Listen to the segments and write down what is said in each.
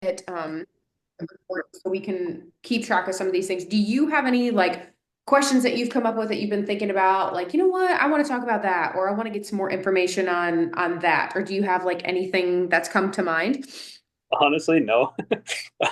it so we can keep track of some of these things. Do you have any like questions that you've come up with that you've been thinking about? Like, you know what, I want to talk about that, or I want to get some more information on that, or do you have like anything that's come to mind? Honestly, no.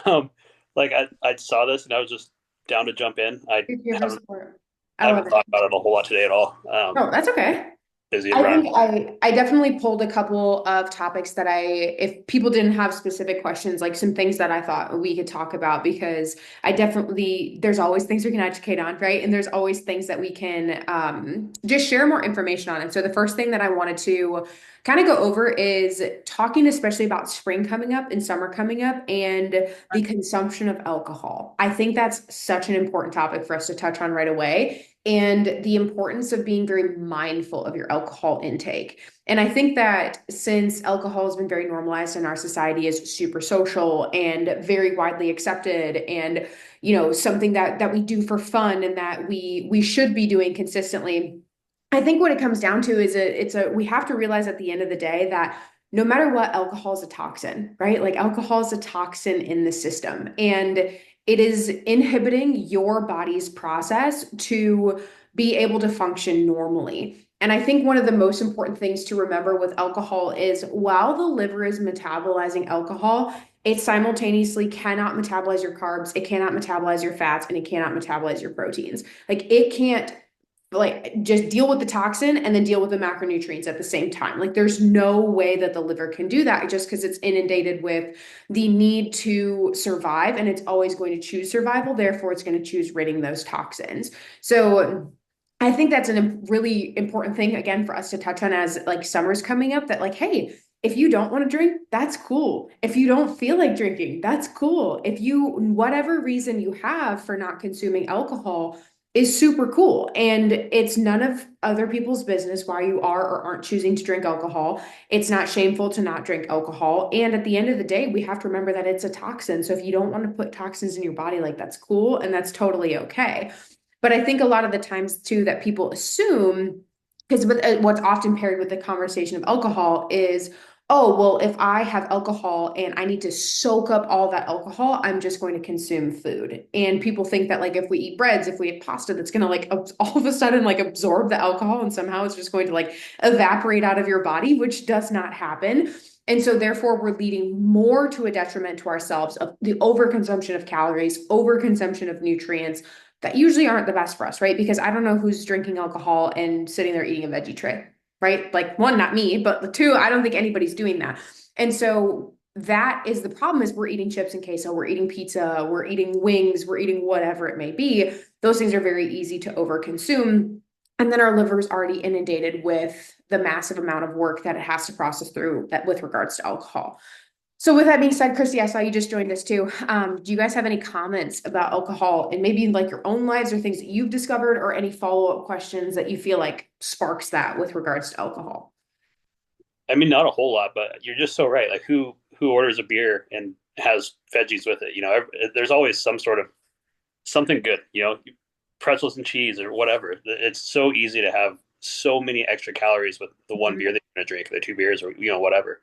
Um, like I saw this and I was just down to jump in. I If you ever haven't support. I I love haven't it. thought about it a whole lot today at all. No, that's okay. Busy I around. think I definitely pulled a couple of topics that if people didn't have specific questions, like some things that I thought we could talk about, because I definitely, there's always things we can educate on, right? And there's always things that we can just share more information on. And so the first thing that I wanted to kind of go over is talking, especially about spring coming up and summer coming up and the consumption of alcohol. I think that's such an important topic for us to touch on right away, and the importance of being very mindful of your alcohol intake. And I think that since alcohol has been very normalized in our society as super social and very widely accepted, and something that we do for fun and that we should be doing consistently, I think what it comes down to is we have to realize at the end of the day that no matter what, alcohol is a toxin, right? Like alcohol is a toxin in the system, and it is inhibiting your body's process to be able to function normally. And I think one of the most important things to remember with alcohol is while the liver is metabolizing alcohol, it simultaneously cannot metabolize your carbs, it cannot metabolize your fats, and it cannot metabolize your proteins. Like it can't like just deal with the toxin and then deal with the macronutrients at the same time. Like there's no way that the liver can do that just because it's inundated with the need to survive, and it's always going to choose survival. Therefore, it's going to choose ridding those toxins. So I think that's a really important thing again for us to touch on as like summer's coming up, that like, hey, if you don't want to drink, that's cool. If you don't feel like drinking, that's cool. If you, whatever reason you have for not consuming alcohol, is super cool. And it's none of other people's business why you are or aren't choosing to drink alcohol. It's not shameful to not drink alcohol. And at the end of the day, we have to remember that it's a toxin. So if you don't want to put toxins in your body, like that's cool and that's totally okay. But I think a lot of the times too that people assume, because what's often paired with the conversation of alcohol is, oh, well, if I have alcohol and I need to soak up all that alcohol, I'm just going to consume food. And people think that like if we eat breads, if we eat pasta, that's going to like all of a sudden like absorb the alcohol and somehow it's just going to like evaporate out of your body, which does not happen. And so therefore we're leading more to a detriment to ourselves of the overconsumption of calories, overconsumption of nutrients that usually aren't the best for us, right? Because I don't know who's drinking alcohol and sitting there eating a veggie tray, right? Like one, not me, but two, I don't think anybody's doing that. And so that is the problem, is we're eating chips and queso, we're eating pizza, we're eating wings, we're eating whatever it may be. Those things are very easy to overconsume. And then our liver is already inundated with the massive amount of work that it has to process through that with regards to alcohol. So with that being said, Christy, I saw you just joined us too. Do you guys have any comments about alcohol and maybe like your own lives or things that you've discovered, or any follow-up questions that you feel like sparks that with regards to alcohol? I mean, not a whole lot, but you're just so right. Like who orders a beer and has veggies with it? There's always some sort of something good. Pretzels and cheese or whatever. It's so easy to have so many extra calories with the one beer that you're gonna drink, the two beers, or whatever.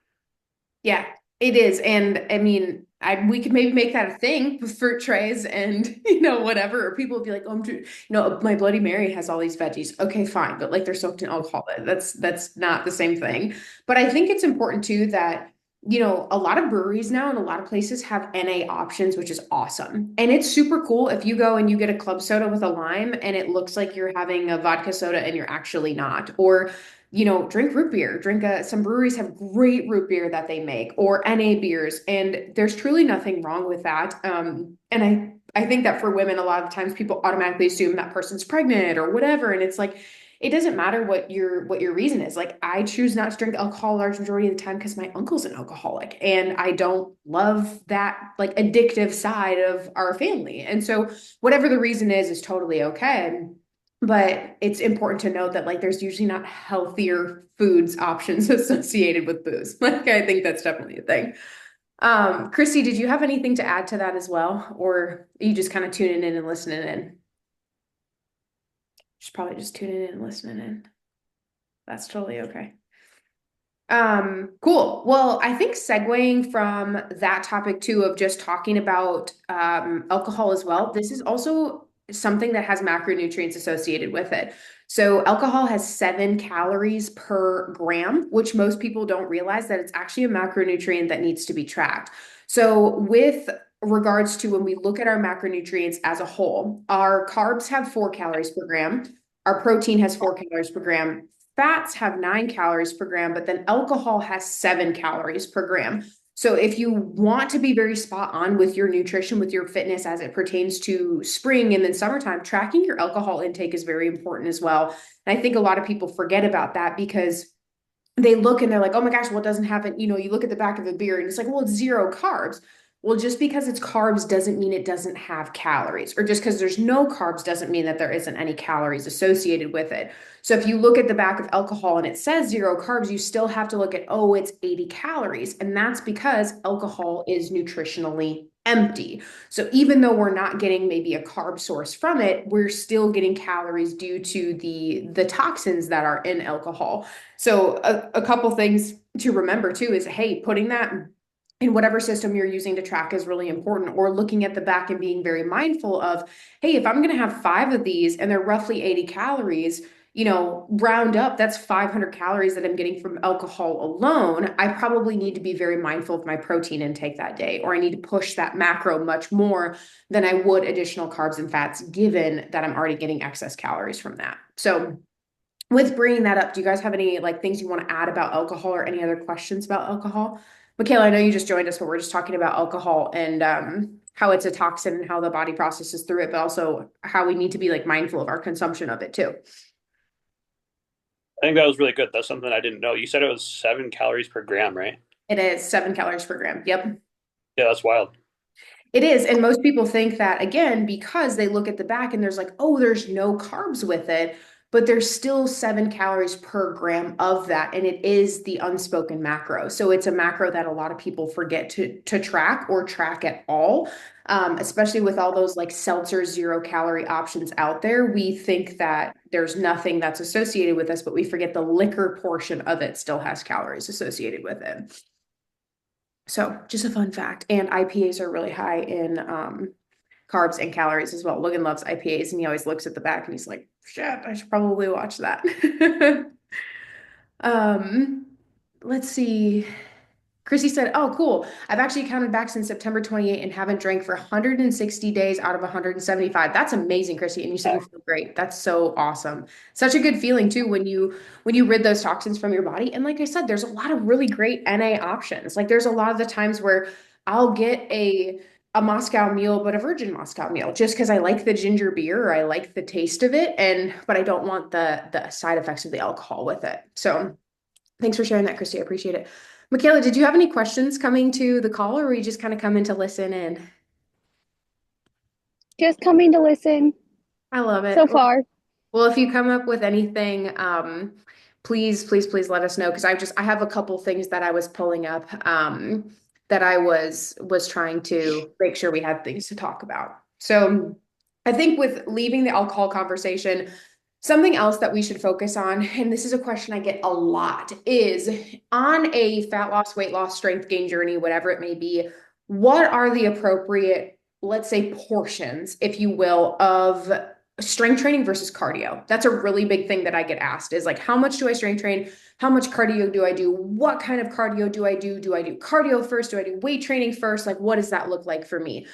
Yeah, it is. And I mean, we could maybe make that a thing with fruit trays and whatever. Or people would be like, "Oh, my Bloody Mary has all these veggies." Okay, fine, but like they're soaked in alcohol. That's not the same thing. But I think it's important too that a lot of breweries now and a lot of places have NA options, which is awesome. And it's super cool if you go and you get a club soda with a lime and it looks like you're having a vodka soda and you're actually not. Or drink root beer. Some breweries have great root beer that they make, or NA beers, and there's truly nothing wrong with that. And I think that for women, a lot of times people automatically assume that person's pregnant or whatever, and it's like it doesn't matter what your reason is. Like I choose not to drink alcohol a large majority of the time because my uncle's an alcoholic, and I don't love that like addictive side of our family. And so whatever the reason is totally okay. But it's important to note that like there's usually not healthier foods options associated with booze. Like I think that's definitely a thing. Christy, did you have anything to add to that as well? Or are you just kind of tuning in and listening in? She's probably just tuning in and listening in. That's totally okay. Cool. Well, I think segueing from that topic too of just talking about alcohol as well, this is also something that has macronutrients associated with it. So alcohol has 7 calories per gram, which most people don't realize that it's actually a macronutrient that needs to be tracked. So with regards to when we look at our macronutrients as a whole, our carbs have 4 calories per gram. Our protein has 4 calories per gram. Fats have 9 calories per gram, but then alcohol has 7 calories per gram. So if you want to be very spot on with your nutrition, with your fitness as it pertains to spring and then summertime, tracking your alcohol intake is very important as well. And I think a lot of people forget about that because they look and they're like, oh my gosh, well, it doesn't have it. You know, you look at the back of the beer and it's like, well, it's 0 carbs. Well, just because it's carbs doesn't mean it doesn't have calories, or just because there's no carbs doesn't mean that there isn't any calories associated with it. So if you look at the back of alcohol and it says 0 carbs, you still have to look at, oh, it's 80 calories. And that's because alcohol is nutritionally empty. So even though we're not getting maybe a carb source from it, we're still getting calories due to the toxins that are in alcohol. So a couple things to remember too is, hey, putting that in whatever system you're using to track is really important, or looking at the back and being very mindful of, hey, if I'm going to have 5 of these and they're roughly 80 calories, you know, round up, that's 500 calories that I'm getting from alcohol alone. I probably need to be very mindful of my protein intake that day, or I need to push that macro much more than I would additional carbs and fats, given that I'm already getting excess calories from that. So with bringing that up, do you guys have any like things you want to add about alcohol or any other questions about alcohol? Michaela, I know you just joined us, but we're just talking about alcohol and how it's a toxin and how the body processes through it, but also how we need to be like mindful of our consumption of it too. I think that was really good. That's something I didn't know. You said it was 7 calories per gram, right? It is 7 calories per gram. Yep. Yeah, that's wild. It is. And most people think that again, because they look at the back and there's like, oh, there's no carbs with it, but there's still 7 calories per gram of that. And it is the unspoken macro. So it's a macro that a lot of people forget to track or track at all. Especially with all those like seltzer 0 calorie options out there. We think that there's nothing that's associated with us, but we forget the liquor portion of it still has calories associated with it. So just a fun fact. And IPAs are really high in carbs and calories as well. Logan loves IPAs and he always looks at the back and he's like, shit, I should probably watch that. um, let's see. Chrissy said, oh, cool. I've actually counted back since September 28 and haven't drank for 160 days out of 175. That's amazing, Chrissy. And you said you feel great. That's so awesome. Such a good feeling too when you rid those toxins from your body. And like I said, there's a lot of really great NA options. Like there's a lot of the times where I'll get a Moscow mule, but a virgin Moscow mule, just because I like the ginger beer or I like the taste of it. And but I don't want the side effects of the alcohol with it. So thanks for sharing that, Christy. I appreciate it. Michaela, did you have any questions coming to the call, or were you just kind of coming to listen in? Just coming to listen I love it. so far. Well, if you come up with anything, please, please, please let us know because I have a couple things that I was pulling up that I was trying to make sure we had things to talk about. So I think with leaving the alcohol conversation, something else that we should focus on, and this is a question I get a lot, is on a fat loss, weight loss, strength gain journey, whatever it may be, what are the appropriate, let's say, portions, if you will, of strength training versus cardio? That's a really big thing that I get asked is like, how much do I strength train? How much cardio do I do? What kind of cardio do I do? Do I do cardio first? Do I do weight training first? Like, what does that look like for me?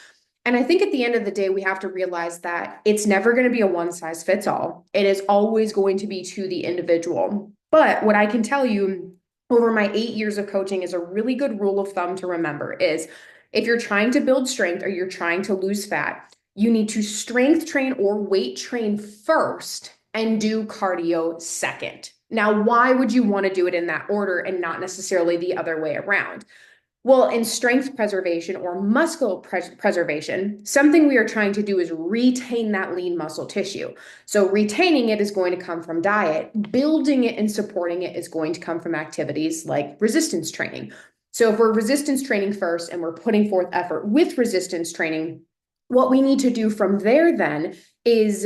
And I think at the end of the day, we have to realize that it's never going to be a one size fits all. It is always going to be to the individual. But what I can tell you over my 8 years of coaching is a really good rule of thumb to remember is if you're trying to build strength or you're trying to lose fat, you need to strength train or weight train first and do cardio second. Now, why would you want to do it in that order and not necessarily the other way around? Well, in strength preservation or muscle preservation, something we are trying to do is retain that lean muscle tissue. So, retaining it is going to come from diet. Building it and supporting it is going to come from activities like resistance training. So, if we're resistance training first and we're putting forth effort with resistance training, what we need to do from there then is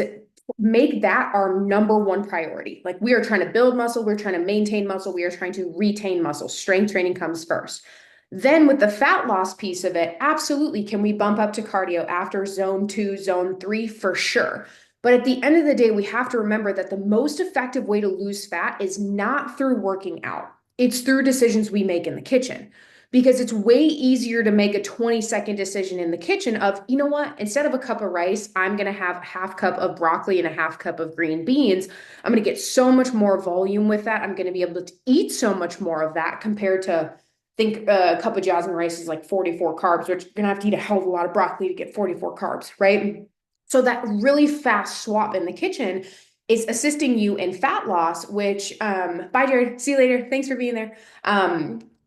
make that our number one priority. Like we are trying to build muscle, we're trying to maintain muscle, we are trying to retain muscle. Strength training comes first. Then with the fat loss piece of it, absolutely, can we bump up to cardio after zone 2, zone 3? For sure. But at the end of the day, we have to remember that the most effective way to lose fat is not through working out. It's through decisions we make in the kitchen, because it's way easier to make a 20-second decision in the kitchen of, you know what, instead of a cup of rice, I'm going to have a half cup of broccoli and a half cup of green beans. I'm going to get so much more volume with that. I'm going to be able to eat so much more of that compared to think a cup of jasmine rice is like 44 carbs, which you're going to have to eat a hell of a lot of broccoli to get 44 carbs, right? So that really fast swap in the kitchen is assisting you in fat loss, which bye Jared, see you later. Thanks for being there.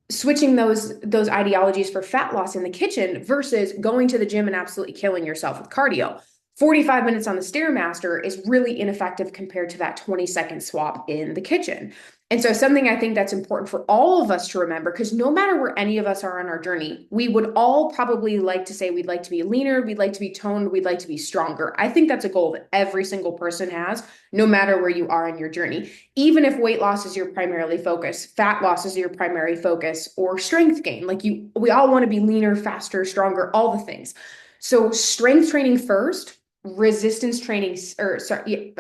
Switching those ideologies for fat loss in the kitchen versus going to the gym and absolutely killing yourself with cardio. 45 minutes on the Stairmaster is really ineffective compared to that 20-second swap in the kitchen. And so something I think that's important for all of us to remember, because no matter where any of us are on our journey, we would all probably like to say we'd like to be leaner, we'd like to be toned, we'd like to be stronger. I think that's a goal that every single person has, no matter where you are in your journey. Even if weight loss is your primarily focus, fat loss is your primary focus, or strength gain, we all want to be leaner, faster, stronger, all the things. So strength training first, resistance training, or sorry,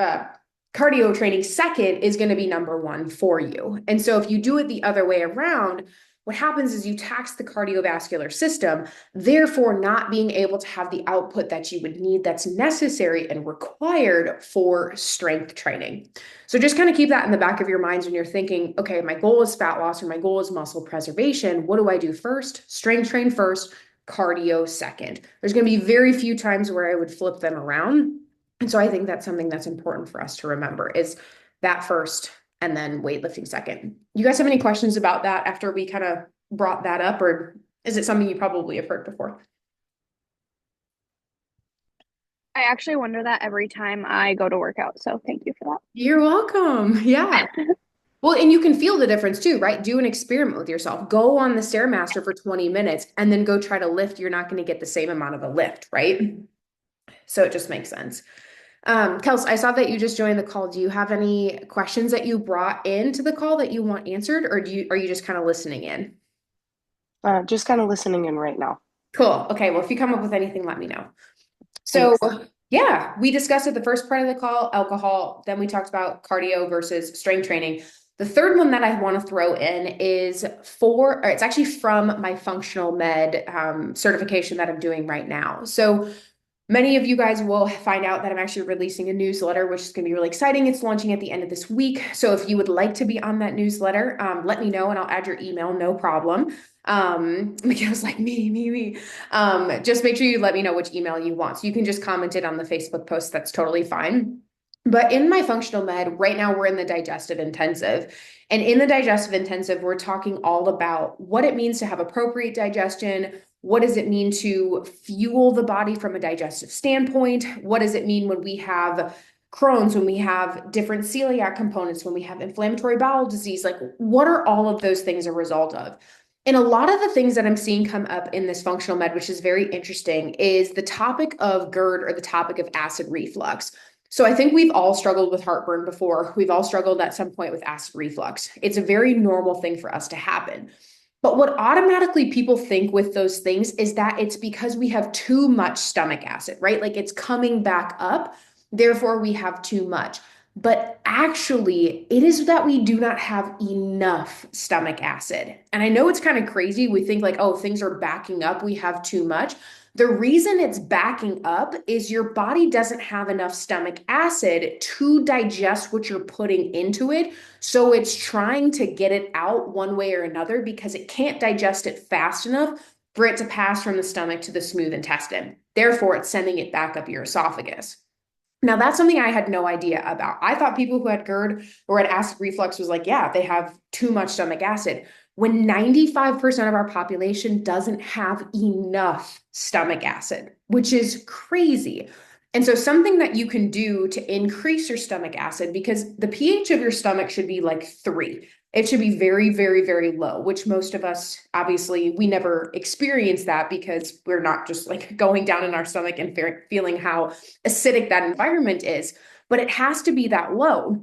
cardio training second is going to be number one for you. And so if you do it the other way around, what happens is you tax the cardiovascular system, therefore not being able to have the output that you would need that's necessary and required for strength training. So just kind of keep that in the back of your minds when you're thinking, okay, my goal is fat loss or my goal is muscle preservation. What do I do first? Strength train first, cardio second. There's going to be very few times where I would flip them around. And so I think that's something that's important for us to remember is that first and then weightlifting second. You guys have any questions about that after we kind of brought that up, or is it something you probably have heard before? I actually wonder that every time I go to work out. So thank you for You're welcome. Yeah. that. Well, and you can feel the difference too, right? Do an experiment with yourself. Go on the Stairmaster for 20 minutes and then go try to lift. You're not going to get the same amount of a lift, right? So it just makes sense. Kels, I saw that you just joined the call. Do you have any questions that you brought into the call that you want answered, or are you just kind of listening in? Just kind of listening in right now. Cool. Okay. Well, if you come up with anything, let me know. So Thanks. yeah, we discussed at the first part of the call, alcohol. Then we talked about cardio versus strength training. The third one that I want to throw in is or it's actually from my functional med certification that I'm doing right now. So many of you guys will find out that I'm actually releasing a newsletter, which is going to be really exciting. It's launching at the end of this week. So if you would like to be on that newsletter, let me know and I'll add your email, no problem. Miguel's like, me. Just make sure you let me know which email you want. So you can just comment it on the Facebook post. That's totally fine. But in my functional med, right now we're in the digestive intensive. And in the digestive intensive, we're talking all about what it means to have appropriate digestion. What does it mean to fuel the body from a digestive standpoint? What does it mean when we have Crohn's, when we have different celiac components, when we have inflammatory bowel disease? Like, what are all of those things a result of? And a lot of the things that I'm seeing come up in this functional med, which is very interesting, is the topic of GERD or the topic of acid reflux. So I think we've all struggled with heartburn before. We've all struggled at some point with acid reflux. It's a very normal thing for us to happen. But what automatically people think with those things is that it's because we have too much stomach acid, right? Like it's coming back up, therefore we have too much. But actually, it is that we do not have enough stomach acid. And I know it's kind of crazy. We think like, oh, things are backing up, we have too much. The reason it's backing up is your body doesn't have enough stomach acid to digest what you're putting into it. So it's trying to get it out one way or another because it can't digest it fast enough for it to pass from the stomach to the smooth intestine. Therefore, it's sending it back up your esophagus. Now, that's something I had no idea about. I thought people who had GERD or had acid reflux was like, yeah, they have too much stomach acid. When 95% of our population doesn't have enough stomach acid, which is crazy. And so, something that you can do to increase your stomach acid, because the pH of your stomach should be like 3. it should be very, very, very low, which most of us, obviously, we never experience that because we're not just like going down in our stomach and feeling how acidic that environment is, but it has to be that low.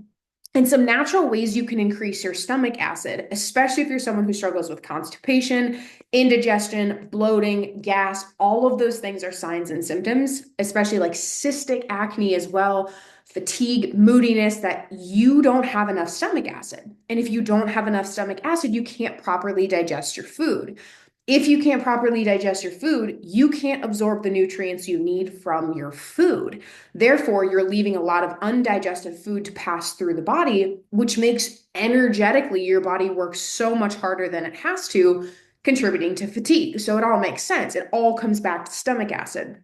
And some natural ways you can increase your stomach acid, especially if you're someone who struggles with constipation, indigestion, bloating, gas, all of those things are signs and symptoms, especially like cystic acne as well, fatigue, moodiness, that you don't have enough stomach acid. And if you don't have enough stomach acid, you can't properly digest your food. If you can't properly digest your food, you can't absorb the nutrients you need from your food. Therefore, you're leaving a lot of undigested food to pass through the body, which makes energetically your body work so much harder than it has to, contributing to fatigue. So it all makes sense. It all comes back to stomach acid.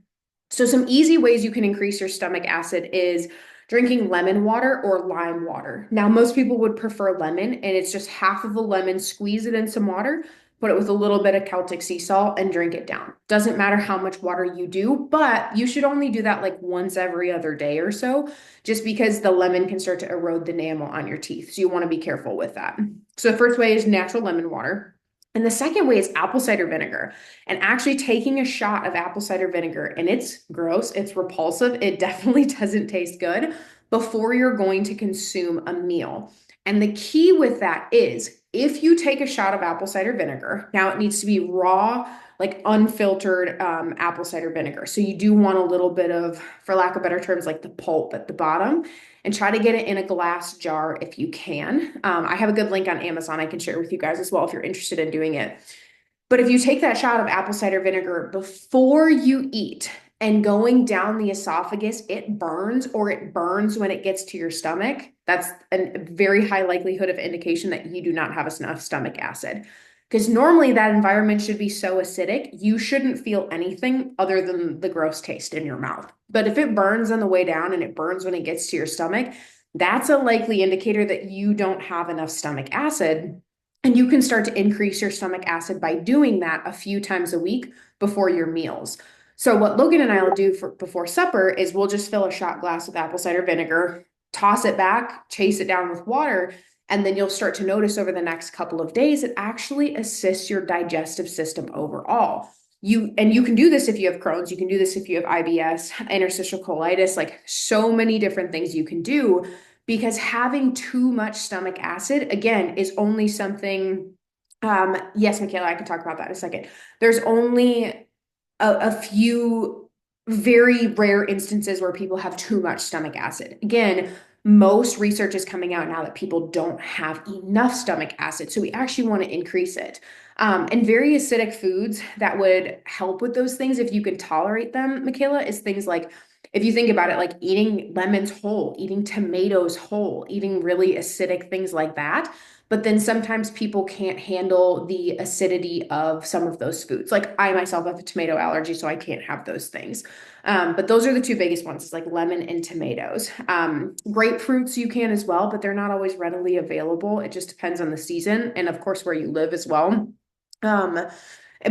So, some easy ways you can increase your stomach acid is drinking lemon water or lime water. Now, most people would prefer lemon, and it's just half of a lemon, squeeze it in some water, put it with a little bit of Celtic sea salt, and drink it down. Doesn't matter how much water you do, but you should only do that like once every other day or so, just because the lemon can start to erode the enamel on your teeth. So, you want to be careful with that. So, the first way is natural lemon water. And the second way is apple cider vinegar, and actually taking a shot of apple cider vinegar. And it's gross, it's repulsive, it definitely doesn't taste good before you're going to consume a meal. And the key with that is if you take a shot of apple cider vinegar, now it needs to be raw, like unfiltered apple cider vinegar. So you do want a little bit of, for lack of better terms, like the pulp at the bottom, and try to get it in a glass jar if you can. I have a good link on Amazon I can share with you guys as well if you're interested in doing it. But if you take that shot of apple cider vinegar before you eat and going down the esophagus, it burns, or it burns when it gets to your stomach. That's a very high likelihood of indication that you do not have enough stomach acid. Because normally that environment should be so acidic, you shouldn't feel anything other than the gross taste in your mouth. But if it burns on the way down and it burns when it gets to your stomach, that's a likely indicator that you don't have enough stomach acid. And you can start to increase your stomach acid by doing that a few times a week before your meals. So what Logan and I will do for before supper is we'll just fill a shot glass with apple cider vinegar, toss it back, chase it down with water, and then you'll start to notice over the next couple of days it actually assists your digestive system overall. You can do this if you have Crohn's, you can do this if you have IBS, interstitial colitis, like so many different things you can do, because having too much stomach acid, again, is only something, yes, Michaela, I can talk about that in a second. There's only a few very rare instances where people have too much stomach acid. Again, most research is coming out now that people don't have enough stomach acid. So we actually want to increase it. And very acidic foods that would help with those things, if you can tolerate them, Michaela, is things like, if you think about it, like eating lemons whole, eating tomatoes whole, eating really acidic things like that. But then sometimes people can't handle the acidity of some of those foods. Like I myself have a tomato allergy, so I can't have those things. But those are the two biggest ones, is like lemon and tomatoes. Grapefruits you can as well, but they're not always readily available. It just depends on the season and of course where you live as well. Um,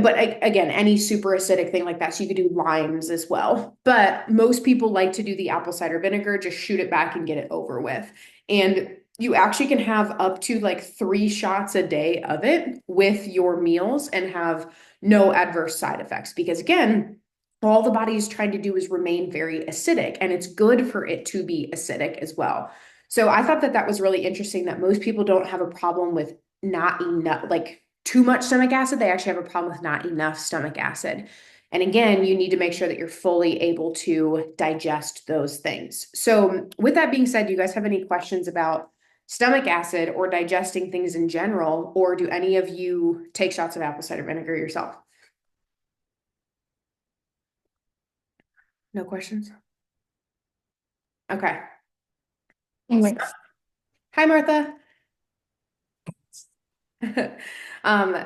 but again, any super acidic thing like that, so you could do limes as well. But most people like to do the apple cider vinegar, just shoot it back and get it over with. And you actually can have up to like 3 shots a day of it with your meals and have no adverse side effects. Because again, all the body is trying to do is remain very acidic, and it's good for it to be acidic as well. So I thought that that was really interesting that most people don't have a problem with not enough, like too much stomach acid. They actually have a problem with not enough stomach acid. And again, you need to make sure that you're fully able to digest those things. So, with that being said, do you guys have any questions about stomach acid or digesting things in general? Or do any of you take shots of apple cider vinegar yourself? No questions? Okay. Anyway, Hi, Martha.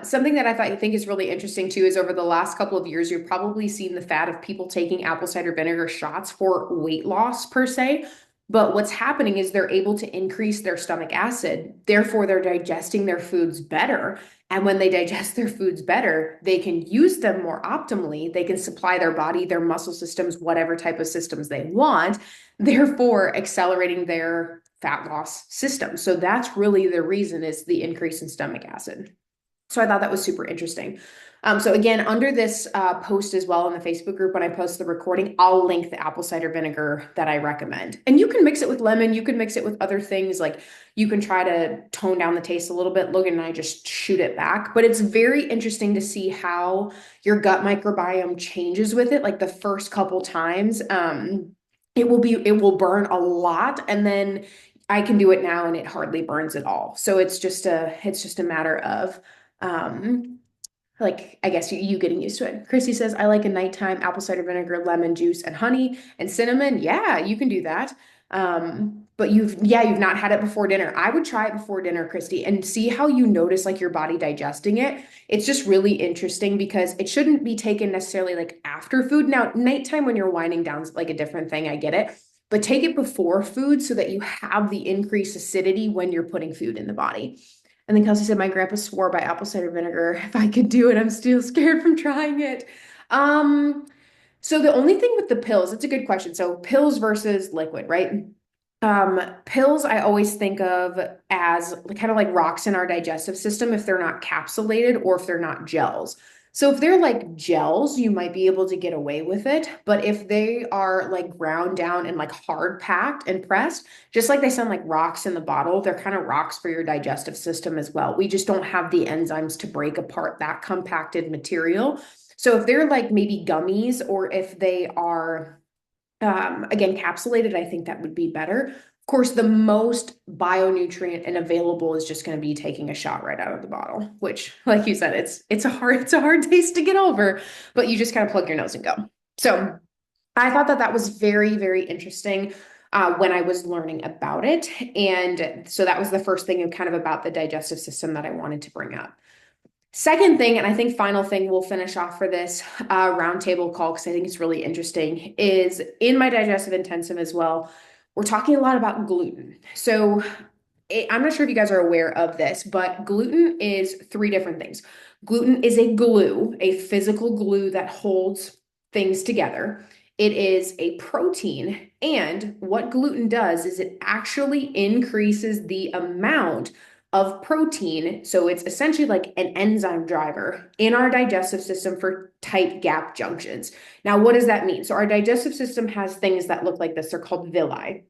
Something that I think is really interesting too is over the last couple of years, you've probably seen the fad of people taking apple cider vinegar shots for weight loss per se. But what's happening is they're able to increase their stomach acid. Therefore, they're digesting their foods better. And when they digest their foods better, they can use them more optimally. They can supply their body, their muscle systems, whatever type of systems they want, therefore accelerating their fat loss system. So that's really the reason, is the increase in stomach acid. So I thought that was super interesting. So again, under this post as well in the Facebook group, when I post the recording, I'll link the apple cider vinegar that I recommend. And you can mix it with lemon. You can mix it with other things. Like you can try to tone down the taste a little bit. Logan and I just shoot it back. But it's very interesting to see how your gut microbiome changes with it. Like the first couple times, it will burn a lot, and then I can do it now and it hardly burns at all. So it's just a matter of like I guess you getting used to it. Christy says, I like a nighttime apple cider vinegar, lemon juice, and honey and cinnamon. Yeah, you can do that. But you've not had it before dinner. I would try it before dinner, Christy, and see how you notice like your body digesting it. It's just really interesting because it shouldn't be taken necessarily like after food. Now, nighttime when you're winding down is like a different thing. I get it. But take it before food so that you have the increased acidity when you're putting food in the body. And then Kelsey said, my grandpa swore by apple cider vinegar. If I could do it, I'm still scared from trying it. Um, so the only thing with the pills, it's a good question. So pills versus liquid, right? Pills I always think of as kind of like rocks in our digestive system if they're not capsulated or if they're not gels. So if they're like gels, you might be able to get away with it. But if they are like ground down and like hard packed and pressed, just like they sound like rocks in the bottle, they're kind of rocks for your digestive system as well. We just don't have the enzymes to break apart that compacted material. So if they're like maybe gummies, or if they are again capsulated, I think that would be better. Of course, the most bionutrient and available is just going to be taking a shot right out of the bottle, which, like you said, it's a hard taste to get over, but you just kind of plug your nose and go. So I thought that that was very, very interesting when I was learning about it. And so that was the first thing kind of about the digestive system that I wanted to bring up. Second thing, and I think final thing we'll finish off for this roundtable call, because I think it's really interesting, is in my digestive intensive as well, we're talking a lot about gluten. So I'm not sure if you guys are aware of this, but gluten is three different things. Gluten is a glue, a physical glue that holds things together. It is a protein, and what gluten does is it actually increases the amount of protein. So it's essentially like an enzyme driver in our digestive system for tight gap junctions. Now, what does that mean? So our digestive system has things that look like this. They're called villi.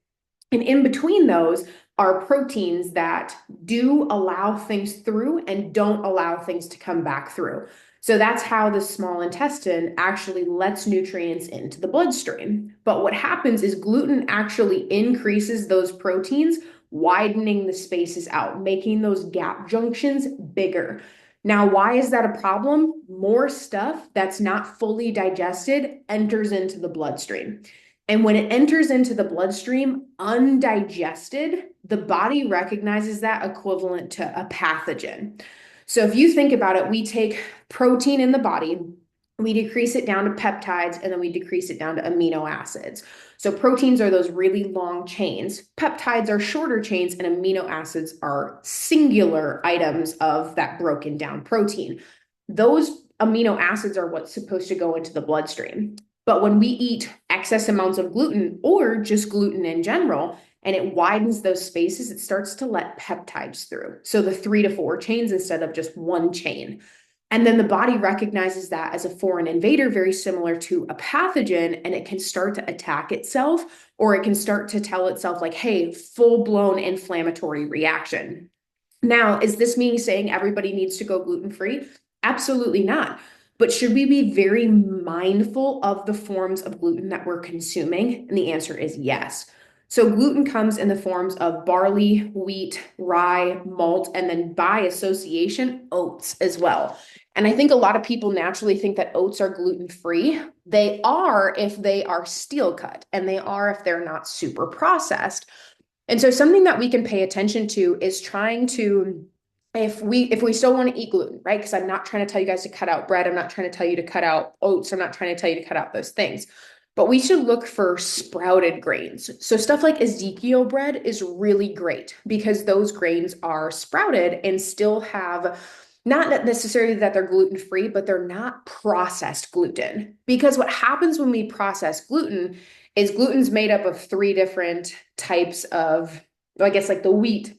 And in between those are proteins that do allow things through and don't allow things to come back through. So that's how the small intestine actually lets nutrients into the bloodstream. But what happens is gluten actually increases those proteins, widening the spaces out, making those gap junctions bigger. Now, why is that a problem? More stuff that's not fully digested enters into the bloodstream. And when it enters into the bloodstream undigested, the body recognizes that equivalent to a pathogen. So if you think about it, we take protein in the body, we decrease it down to peptides, and then we decrease it down to amino acids. So proteins are those really long chains. Peptides are shorter chains, and amino acids are singular items of that broken down protein. Those amino acids are what's supposed to go into the bloodstream. But when we eat excess amounts of gluten, or just gluten in general, and it widens those spaces, it starts to let peptides through. So the 3 to 4 chains instead of just one chain. And then the body recognizes that as a foreign invader, very similar to a pathogen, and it can start to attack itself, or it can start to tell itself like, hey, full-blown inflammatory reaction. Now, is this me saying everybody needs to go gluten-free? Absolutely not. But should we be very mindful of the forms of gluten that we're consuming? And the answer is yes. So gluten comes in the forms of barley, wheat, rye, malt, and then by association, oats as well. And I think a lot of people naturally think that oats are gluten-free. They are if they are steel cut, and they are if they're not super processed. And so something that we can pay attention to is trying to, if we still want to eat gluten, right? Because I'm not trying to tell you guys to cut out bread. I'm not trying to tell you to cut out oats. I'm not trying to tell you to cut out those things. But we should look for sprouted grains. So stuff like Ezekiel bread is really great because those grains are sprouted and still have not necessarily that they're gluten-free, but they're not processed gluten. Because what happens when we process gluten is gluten's made up of three different types of I guess like the wheat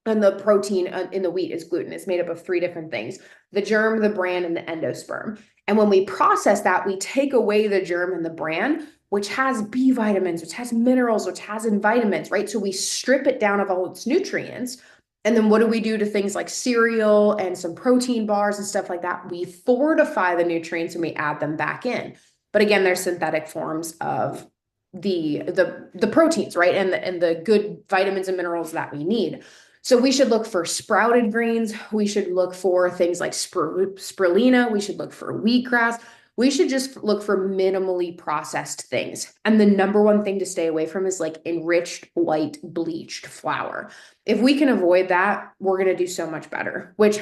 and the protein in the wheat is gluten. It's made up of three different things: the germ, the bran, and the endosperm. And when we process that, we take away the germ and the bran, which has B vitamins, which has minerals, which has in vitamins, right? So we strip it down of all its nutrients. And then what do we do to things like cereal and some protein bars and stuff like that? We fortify the nutrients and we add them back in. But again, they're synthetic forms of the proteins, right? And the good vitamins and minerals that we need. So we should look for sprouted grains. We should look for things like spirulina. We should look for wheatgrass. We should just look for minimally processed things. And the number one thing to stay away from is like enriched white bleached flour. If we can avoid that, we're going to do so much better, which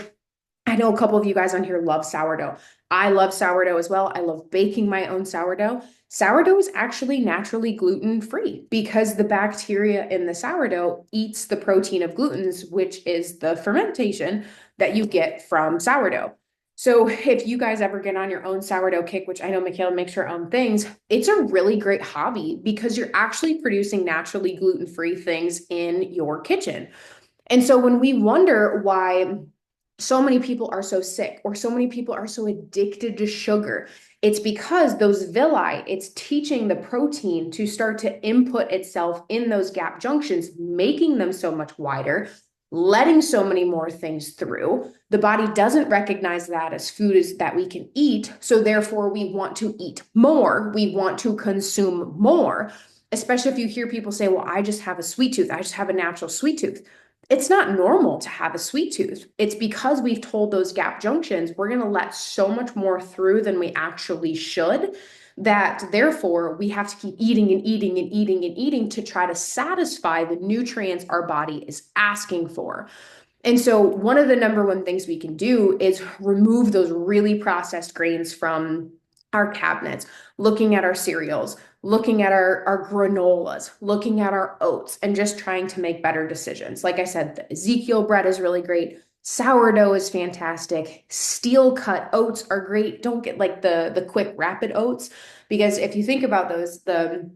I know a couple of you guys on here love sourdough. I love sourdough as well. I love baking my own sourdough. Sourdough is actually naturally gluten free because the bacteria in the sourdough eats the protein of glutens, which is the fermentation that you get from sourdough. So if you guys ever get on your own sourdough kick, which I know Michaela makes her own things, it's a really great hobby because you're actually producing naturally gluten-free things in your kitchen. And so when we wonder why so many people are so sick or so many people are so addicted to sugar, it's because those villi, it's teaching the protein to start to input itself in those gap junctions, making them so much wider, letting so many more things through. The body doesn't recognize that as food is that we can eat. So therefore we want to eat more. We want to consume more, especially if you hear people say, well, I just have a sweet tooth. I just have a natural sweet tooth. It's not normal to have a sweet tooth. It's because we've told those gap junctions, we're going to let so much more through than we actually should, that therefore we have to keep eating and eating and eating and eating to try to satisfy the nutrients our body is asking for. And so, one of the number one things we can do is remove those really processed grains from our cabinets, looking at our cereals, looking at our granolas, looking at our oats, and just trying to make better decisions. Like I said, the Ezekiel bread is really great. Sourdough is fantastic. Steel cut oats are great. Don't get like the quick rapid oats, because if you think about those, the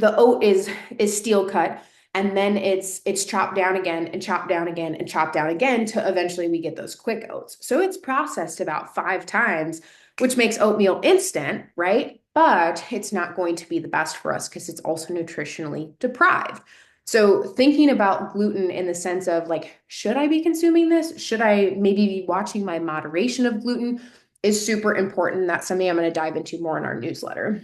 oat is steel cut, and then it's chopped down again and chopped down again and chopped down again to eventually we get those quick oats. So it's processed about 5 times, which makes oatmeal instant, right? But it's not going to be the best for us because it's also nutritionally deprived. So thinking about gluten in the sense of like, should I be consuming this? Should I maybe be watching my moderation of gluten is super important. That's something I'm going to dive into more in our newsletter.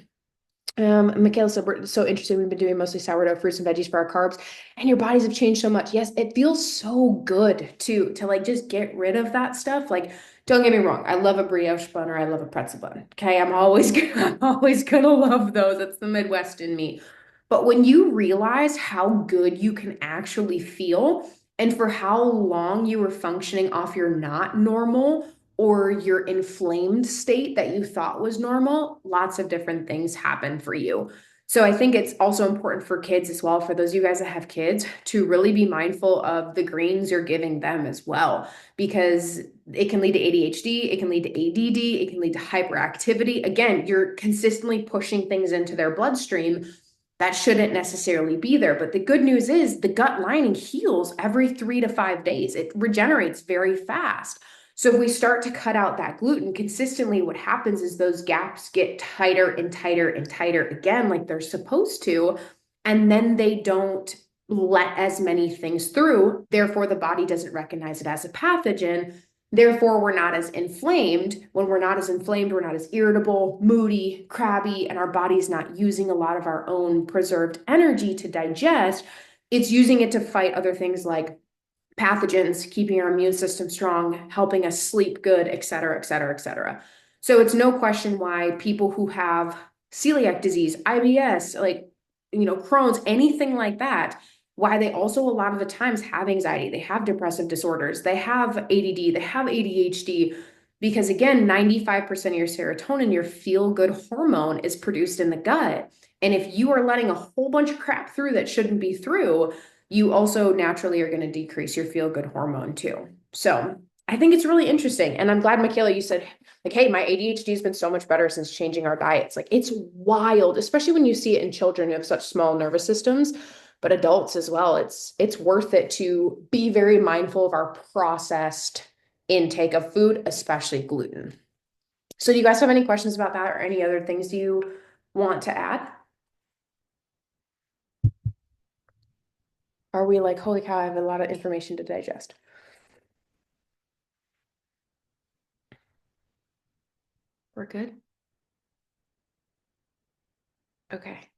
Michaela said, we're so interested. We've been doing mostly sourdough, fruits and veggies for our carbs, and your bodies have changed so much. Yes, it feels so good to like just get rid of that stuff. Like, don't get me wrong, I love a brioche bun or I love a pretzel bun. Okay, I'm always I'm always gonna love those. That's the Midwest in me. But when you realize how good you can actually feel, and for how long you were functioning off your not normal or your inflamed state that you thought was normal, lots of different things happen for you. So I think it's also important for kids as well, for those of you guys that have kids, to really be mindful of the greens you're giving them as well, because it can lead to ADHD, it can lead to ADD, it can lead to hyperactivity. Again, you're consistently pushing things into their bloodstream that shouldn't necessarily be there. But the good news is the gut lining heals every 3 to 5 days. It regenerates very fast. So if we start to cut out that gluten consistently, what happens is those gaps get tighter and tighter and tighter again, like they're supposed to. And then they don't let as many things through. Therefore, the body doesn't recognize it as a pathogen. Therefore, we're not as inflamed. When we're not as inflamed, we're not as irritable, moody, crabby, and our body's not using a lot of our own preserved energy to digest. It's using it to fight other things like pathogens, keeping our immune system strong, helping us sleep good, et cetera, et cetera, et cetera. So it's no question why people who have celiac disease, IBS, like, Crohn's, anything like that, why they also a lot of the times have anxiety, they have depressive disorders, they have ADD, they have ADHD, because again, 95% of your serotonin, your feel good hormone, is produced in the gut. And if you are letting a whole bunch of crap through that shouldn't be through, you also naturally are going to decrease your feel good hormone too. So I think it's really interesting. And I'm glad, Michaela, you said, like, hey, my ADHD has been so much better since changing our diets. Like, it's wild, especially when you see it in children who have such small nervous systems. but adults as well. It's worth it to be very mindful of our processed intake of food, especially gluten. So do you guys have any questions about that or any other things you want to add? Are we like, holy cow, I have a lot of information to digest? We're good? Okay.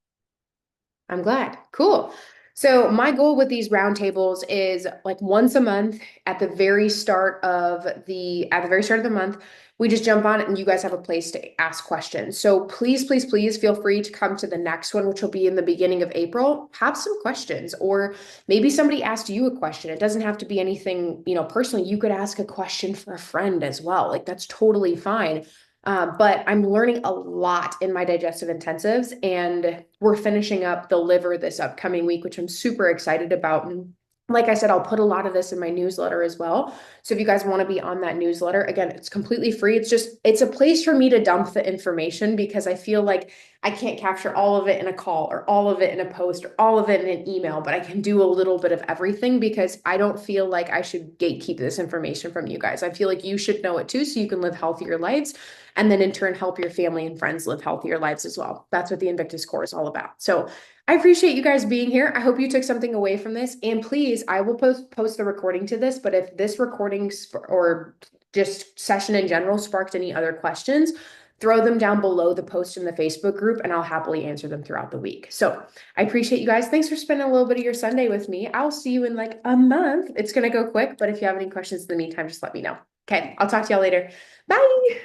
I'm glad. Cool. So my goal with these roundtables is like once a month at the very start of the month, we just jump on it and you guys have a place to ask questions. So please, please, please feel free to come to the next one, which will be in the beginning of April. Have some questions, or maybe somebody asked you a question. It doesn't have to be anything, personally. You could ask a question for a friend as well. Like that's totally fine. But I'm learning a lot in my digestive intensives, and we're finishing up the liver this upcoming week, which I'm super excited about. And like I said, I'll put a lot of this in my newsletter as well. So if you guys want to be on that newsletter, again, it's completely free. It's a place for me to dump the information because I feel like I can't capture all of it in a call or all of it in a post or all of it in an email, but I can do a little bit of everything because I don't feel like I should gatekeep this information from you guys. I feel like you should know it too, so you can live healthier lives and then in turn help your family and friends live healthier lives as well. That's what the Invictus Core is all about. So I appreciate you guys being here. I hope you took something away from this. And please, I will post the recording to this, but if this recording or just session in general sparked any other questions, throw them down below the post in the Facebook group and I'll happily answer them throughout the week. So I appreciate you guys. Thanks for spending a little bit of your Sunday with me. I'll see you in like a month. It's going to go quick, but if you have any questions in the meantime, just let me know. Okay, I'll talk to y'all later. Bye.